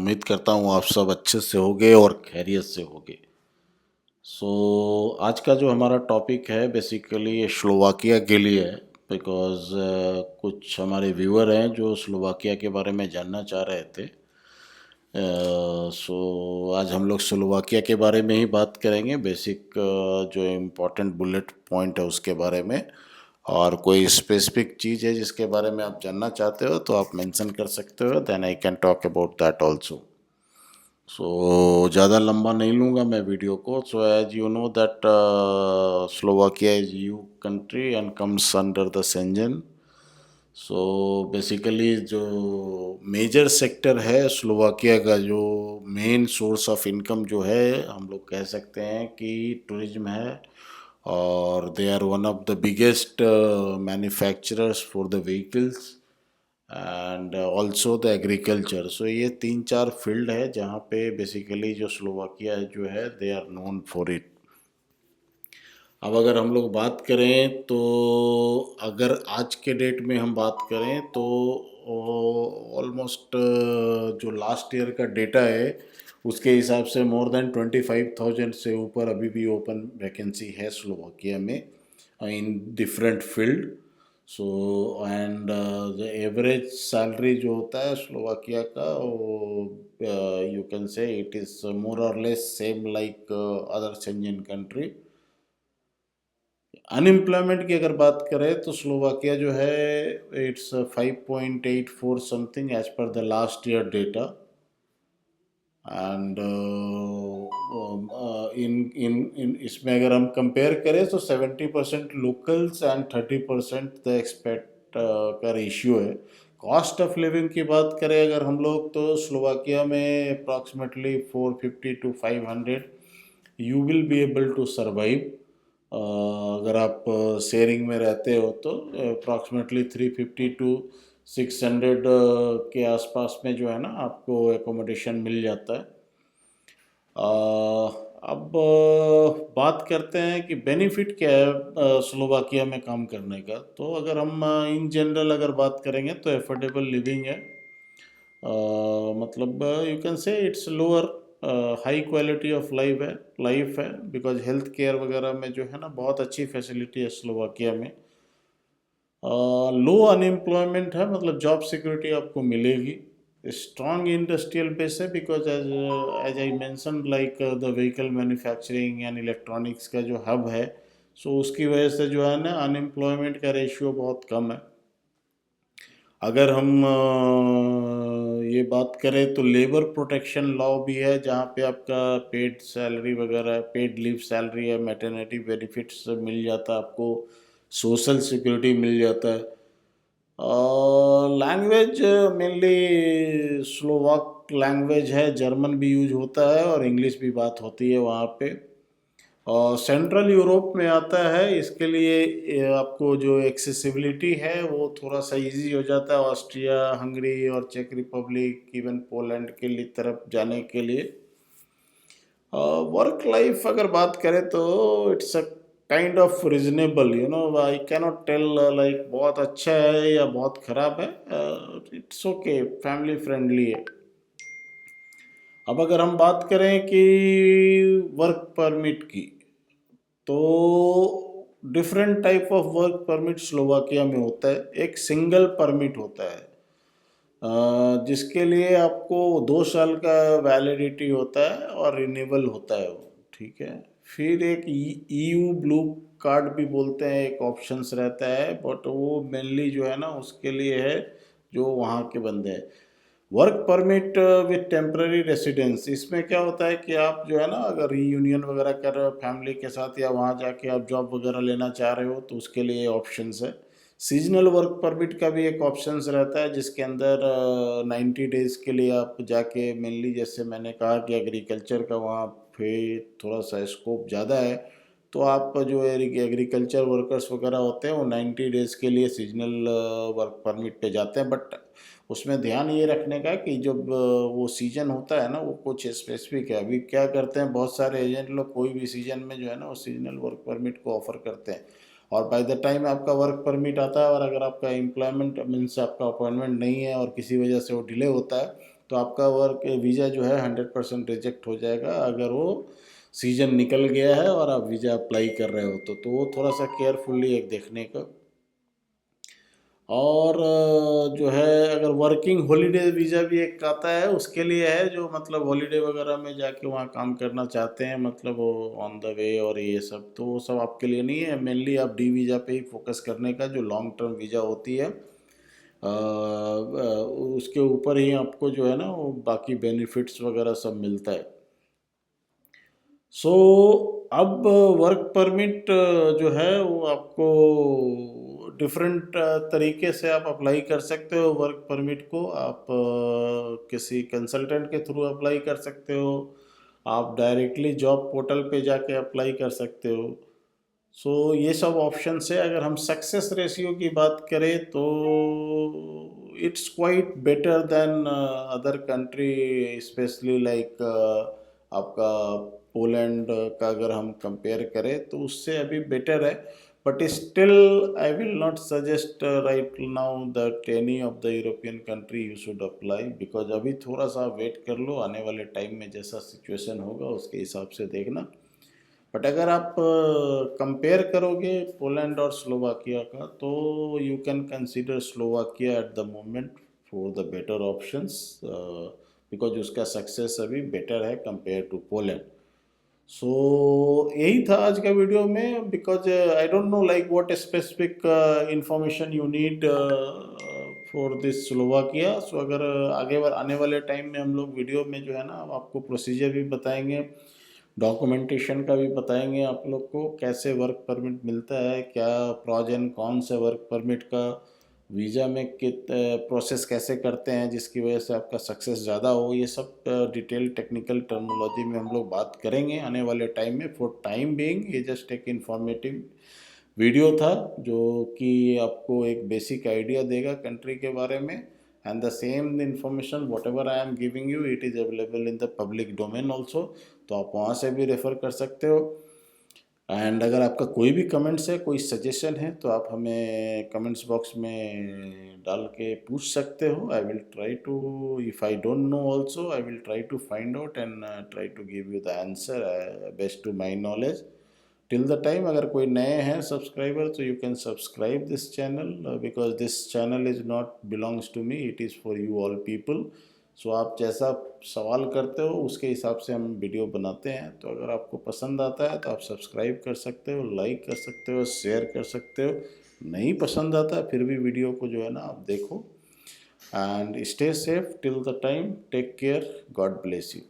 उम्मीद करता हूँ आप सब अच्छे से होंगे और खैरियत से होंगे। आज का जो हमारा टॉपिक है बेसिकली ये स्लोवाकिया के लिए है बिकॉज़ कुछ हमारे व्यूअर हैं जो स्लोवाकिया के बारे में जानना चाह रहे थे। आज हम लोग स्लोवाकिया के बारे में ही बात करेंगे बेसिक जो इम्पोर्टेंट बुलेट पॉइंट है उसके बारे में। और कोई स्पेसिफिक चीज़ है जिसके बारे में आप जानना चाहते हो तो आप मेंशन कर सकते हो, then I can talk about that also. ज़्यादा लंबा नहीं लूँगा मैं वीडियो को। As you know that Slovakia is EU country and comes under the Schengen. Basically जो मेजर सेक्टर है स्लोवाकिया का, जो मेन सोर्स ऑफ इनकम जो है, हम लोग कह सकते हैं कि टूरिज्म है। और they are one of the biggest manufacturers for the vehicles and also the agriculture. ये तीन चार फील्ड है जहाँ पे बेसिकली जो स्लोवाकिया जो है they are known for it. अब अगर हम लोग बात करें तो अगर आज के डेट में हम बात करें तो ऑलमोस्ट जो लास्ट ईयर का डेटा है उसके हिसाब से मोर देन 25,000 से ऊपर अभी भी ओपन वैकेंसी है स्लोवाकिया में in different field. And the average salary जो होता है स्लोवाकिया का वो you can say it is more और less same like other Schengen country. Unemployment की अगर बात करें तो स्लोवाकिया जो है it's 5.84 something as per the last year data. And in in in इसमें अगर हम कंपेयर करें तो 70% लोकल्स एंड 30% द एक्सपेट का रेशियो है। कॉस्ट ऑफ लिविंग की बात करें अगर हम लोग तो स्लोवाकिया में approximately 450 to 500 you will be able to survive. अगर आप शेयरिंग में रहते हो तो अप्रॉक्सीमेटली 350 to 600 के आसपास में जो है ना आपको एकोमोडेशन मिल जाता है। अब बात करते हैं कि बेनिफिट क्या है स्लोवाकिया में काम करने का। तो अगर हम इन जनरल अगर बात करेंगे तो एफोर्डेबल लिविंग है। मतलब यू कैन से it's lower high quality of life है बिकॉज हेल्थ केयर वगैरह में जो है ना बहुत अच्छी फैसिलिटी है स्लोवाकिया में। लो अनएम्प्लॉयमेंट है, मतलब जॉब सिक्योरिटी आपको मिलेगी। स्ट्रॉन्ग इंडस्ट्रियल बेस है because as I mention like the vehicle manufacturing and electronics का जो हब है। उसकी वजह से जो है ना अनएम्प्लॉयमेंट का रेशियो बहुत कम है। अगर हम ये बात करें तो लेबर प्रोटेक्शन लॉ भी है जहाँ पे आपका पेड सैलरी वगैरह, पेड लीव सैलरी है, मैटरनिटी बेनिफिट्स मिल जाता है आपको, सोशल सिक्योरिटी मिल जाता है। लैंग्वेज मेनली स्लोवाक लैंग्वेज है, जर्मन भी यूज होता है और इंग्लिश भी बात होती है वहाँ पे। और सेंट्रल यूरोप में आता है, इसके लिए आपको जो एक्सेसिबिलिटी है वो थोड़ा सा इजी हो जाता है ऑस्ट्रिया, हंगरी और चेक रिपब्लिक, इवन पोलैंड के लिए तरफ जाने के लिए। वर्क लाइफ अगर बात करें तो it's a kind of reasonable, you know, I cannot tell like बहुत अच्छा है या बहुत ख़राब है। इट्स ओके, फैमिली फ्रेंडली है। अब अगर हम बात करें कि वर्क परमिट की, तो different type of work permit Slovakia में होता है। एक सिंगल परमिट होता है जिसके लिए आपको 2 साल का वैलिडिटी होता है और रिन्यूएबल होता है वो, ठीक है। फिर एक ईयू ब्लू कार्ड भी बोलते हैं, एक ऑप्शंस रहता है, बट वो मेनली जो है ना उसके लिए है जो वहाँ के बंदे हैं। Work permit with temporary residence, इसमें क्या होता है कि आप जो है ना अगर रीयूनियन वगैरह कर रहे हो फैमिली के साथ या वहाँ जाके आप जॉब वगैरह लेना चाह रहे हो तो उसके लिए ऑप्शंस है। सीजनल वर्क परमिट का भी एक ऑप्शंस रहता है जिसके अंदर 90 डेज़ के लिए आप जाके, मेनली जैसे मैंने कहा कि एग्रीकल्चर का वहाँ पे थोड़ा सा स्कोप ज़्यादा है, तो आप जो एग्रीकल्चर वर्कर्स वगैरह होते हैं वो 90 डेज़ के लिए सीजनल वर्क परमिट पे जाते हैं। बट उसमें ध्यान ये रखने का कि जब वो सीजन होता है ना वो कुछ स्पेसिफिक है। अभी क्या करते हैं बहुत सारे एजेंट लोग, कोई भी सीजन में जो है ना वो सीजनल वर्क परमिट को ऑफर करते हैं, और बाय द टाइम आपका वर्क परमिट आता है और अगर आपका एम्प्लॉयमेंट मीन्स आपका अपॉइंटमेंट नहीं है और किसी वजह से वो डिले होता है तो आपका वर्क वीज़ा जो है 100% रिजेक्ट हो जाएगा अगर वो सीजन निकल गया है और आप वीज़ा अप्लाई कर रहे हो तो वो थोड़ा सा केयरफुली एक देखने का। और जो है अगर वर्किंग हॉलीडे वीज़ा भी एक आता है उसके लिए है, जो मतलब हॉलीडे वगैरह में जाके वहाँ काम करना चाहते हैं, मतलब वो ऑन द वे और ये सब, तो वो सब आपके लिए नहीं है। मेनली आप डी वीज़ा पे ही फोकस करने का, जो लॉन्ग टर्म वीज़ा होती है उसके ऊपर ही आपको जो है ना वो बाकी बेनिफिट्स वगैरह सब मिलता है। सो अब वर्क परमिट जो है वो आपको डिफरेंट तरीके से आप अप्लाई कर सकते हो। वर्क परमिट को आप किसी कंसल्टेंट के थ्रू अप्लाई कर सकते हो, आप डायरेक्टली जॉब पोर्टल पे जाके अप्लाई कर सकते हो। सो ये सब ऑप्शन है। अगर हम सक्सेस रेशियो की बात करें तो it's quite better than other country, specially like आपका पोलैंड का अगर हम कंपेयर करें तो उससे अभी बेटर है। But still I will not suggest right now that any of the European country you should apply, because अभी थोड़ा सा वेट कर लो, आने वाले टाइम में जैसा सिचुएशन होगा उसके हिसाब से देखना। बट अगर आप कंपेयर करोगे पोलैंड और स्लोवाकिया का तो you can consider Slovakia at the moment for the better options, because उसका सक्सेस अभी बेटर है कंपेयर टू पोलैंड। सो यही था आज का वीडियो में, because I don't know like what specific information you need for this Slovakia. So अगर आने वाले टाइम में हम लोग वीडियो में जो है ना आपको प्रोसीजर भी बताएंगे, डॉक्यूमेंटेशन का भी बताएंगे, आप लोग को कैसे वर्क परमिट मिलता है, क्या प्रॉज एंड कॉन्स है वर्क परमिट का, वीज़ा में कित प्रोसेस कैसे करते हैं जिसकी वजह से आपका सक्सेस ज़्यादा हो। ये सब डिटेल टेक्निकल टर्मिनोलॉजी में हम लोग बात करेंगे आने वाले टाइम में। फॉर टाइम बीइंग ये जस्ट एक इन्फॉर्मेटिव वीडियो था जो कि आपको एक बेसिक आइडिया देगा कंट्री के बारे में। And the same information what ever I am giving you it is available in the public domain also, तो आप वहाँ से भी रेफ़र कर सकते हो। एंड अगर आपका कोई भी कमेंट्स है, कोई सजेशन है, तो आप हमें कमेंट्स बॉक्स में डाल के पूछ सकते हो। I will try to, if I don't know also I will try to find out and try to give you the answer best to my knowledge. Till the time अगर कोई नए हैं सब्सक्राइबर तो you can subscribe this channel, because this channel is not belongs to me, it is for you all people. So आप जैसा सवाल करते हो उसके हिसाब से हम वीडियो बनाते हैं। तो अगर आपको पसंद आता है तो आप सब्सक्राइब कर सकते हो, लाइक कर सकते हो, शेयर कर सकते हो। नहीं पसंद आता फिर भी वीडियो को जो है ना आप देखो। And stay safe till the time, take care, God bless you.